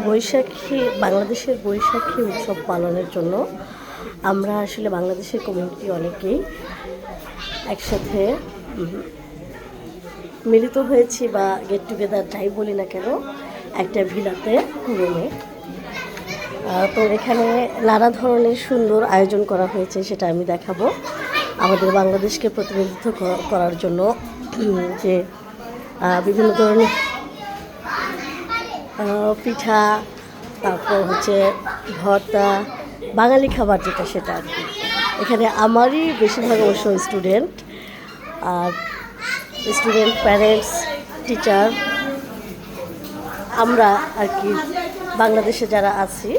বৈশাখী বাংলাদেশের বৈশাখী উৎসব পালনের জন্য আমরা আসলে বাংলাদেশের কমিউনিটি অনেকেই একসাথে মিলিত হয়েছি বা গেট টুগেদার যাই বলি না কেন একটা ভিলাতে রুমে। তো এখানে নানা ধরনের সুন্দর আয়োজন করা হয়েছে, সেটা আমি দেখাবো আমাদের বাংলাদেশকে প্রতিনিধিত্ব করার জন্য। যে বিভিন্ন ধরনের পিঠা, তারপর হচ্ছে ভর্তা, বাঙালি খাবার যেটা সেটা আর কি। এখানে আমারই বেশিরভাগ অবশ্য স্টুডেন্ট, আর স্টুডেন্ট, প্যারেন্টস, টিচার, আমরা আর কি বাংলাদেশে যারা আছি।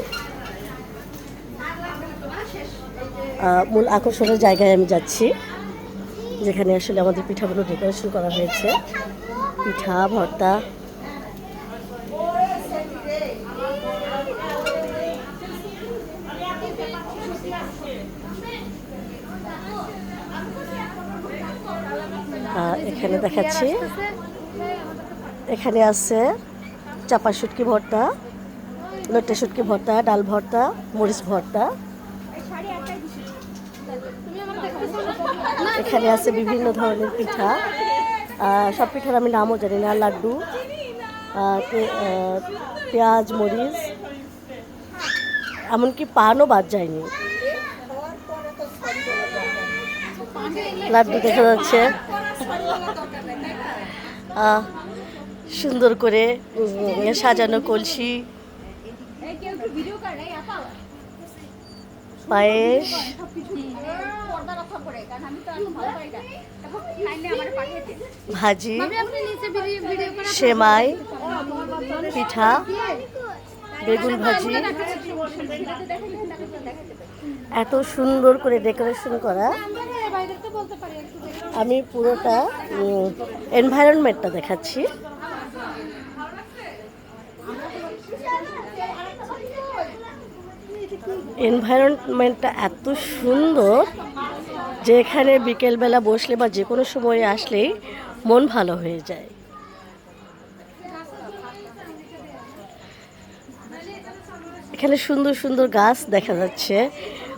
মূল আকর্ষণের জায়গায় আমি যাচ্ছি, যেখানে আসলে আমাদের পিঠাগুলো ডেকোরেশন করা হয়েছে। পিঠা, ভর্তা, এখানে দেখাচ্ছি। এখানে আছে চাপা শুটকি ভর্তা, লটে শুটকি ভর্তা, ডাল ভর্তা, মরিচ ভর্তা। এখানে আছে বিভিন্ন ধরনের পিঠা, সব পিঠার আমি নামও জানি না। লাড্ডু, পেঁয়াজ, মরিচ, এমনকি পানও বাদ যায়নি। লাড্ডু দেখা যাচ্ছে সুন্দর করে সাজানো কলসি, পায়েস, ভাজি, সেমাই, পিঠা, বেগুন ভাজি, এত সুন্দর করে ডেকোরেশন করা। আমি পুরোটা এনভায়রনমেন্টটা দেখাচ্ছি। এনভায়রনমেন্টটা এত সুন্দর যে এখানে বিকেলবেলা বসলে বা যে কোনো সময় আসলেই মন ভালো হয়ে যায়। এখানে সুন্দর সুন্দর গাছ দেখা যাচ্ছে,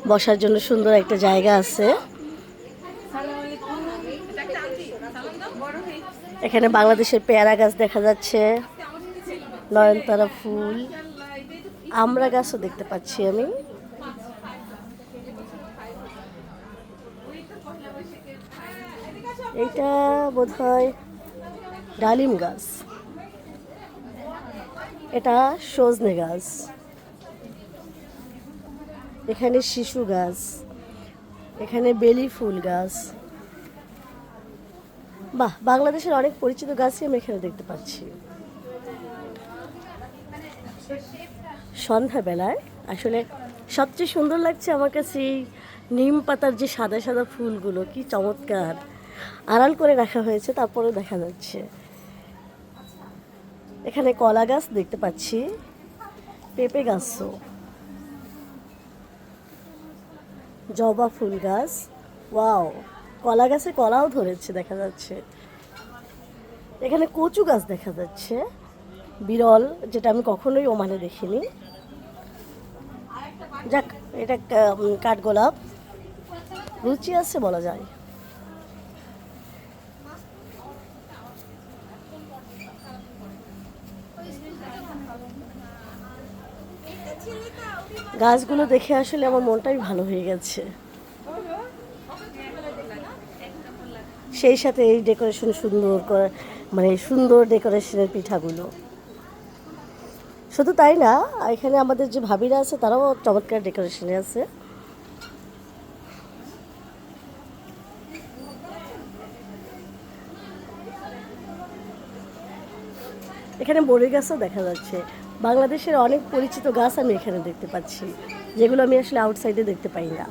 বসার জন্য সুন্দর একটা জায়গা আছে। এখানে বাংলাদেশের পেয়ারা গাছ দেখা যাচ্ছে, নয়নতারা ফুল, আমড়া গাছও দেখতে পাচ্ছি আমি। এইটা বোধহয় ডালিম গাছ, এটা সজনে গাছ, এখানে শিশু গাছ, এখানে বেলি ফুল গাছ। বাহ, বাংলাদেশের অনেক পরিচিত গাছই আমি এখানে দেখতে পাচ্ছি। সন্ধ্যাবেলায় আসলে সবচেয়ে সুন্দর লাগছে আমার কাছে এই নিম পাতার যে সাদা সাদা ফুলগুলো, কি চমৎকার আড়াল করে রাখা হয়েছে, তারপরে দেখা যাচ্ছে। এখানে কলা গাছ দেখতে পাচ্ছি, পেঁপে গাছও, জবা ফুল গাছ। ওয়াও, কলা গাছে কলাও ধরেছে দেখা যাচ্ছে। এখানে কচু গাছ দেখা যাচ্ছে, বিরল, যেটা আমি কখনোই ওমানে দেখিনি। যাক, এটা কাঠগোলাপ, রুচি আছে বলা যায়। গাছগুলো দেখে আসলে আমার মনটাই ভালো হয়ে গেছে। সেই সাথে এই ডেকোরেশন সুন্দর করে, মানে সুন্দর ডেকোরেশনের পিঠাগুলো। শুধু তাই না, এখানে আমাদের যে ভাবিরা আছে তারাও চমৎকার ডেকোরেশনে আছে। এখানে বড়ই গাছও দেখা যাচ্ছে। বাংলাদেশের অনেক পরিচিত গাছ আমি এখানে দেখতে পাচ্ছি, যেগুলো আমি আসলে আউটসাইডে দেখতে পাই না।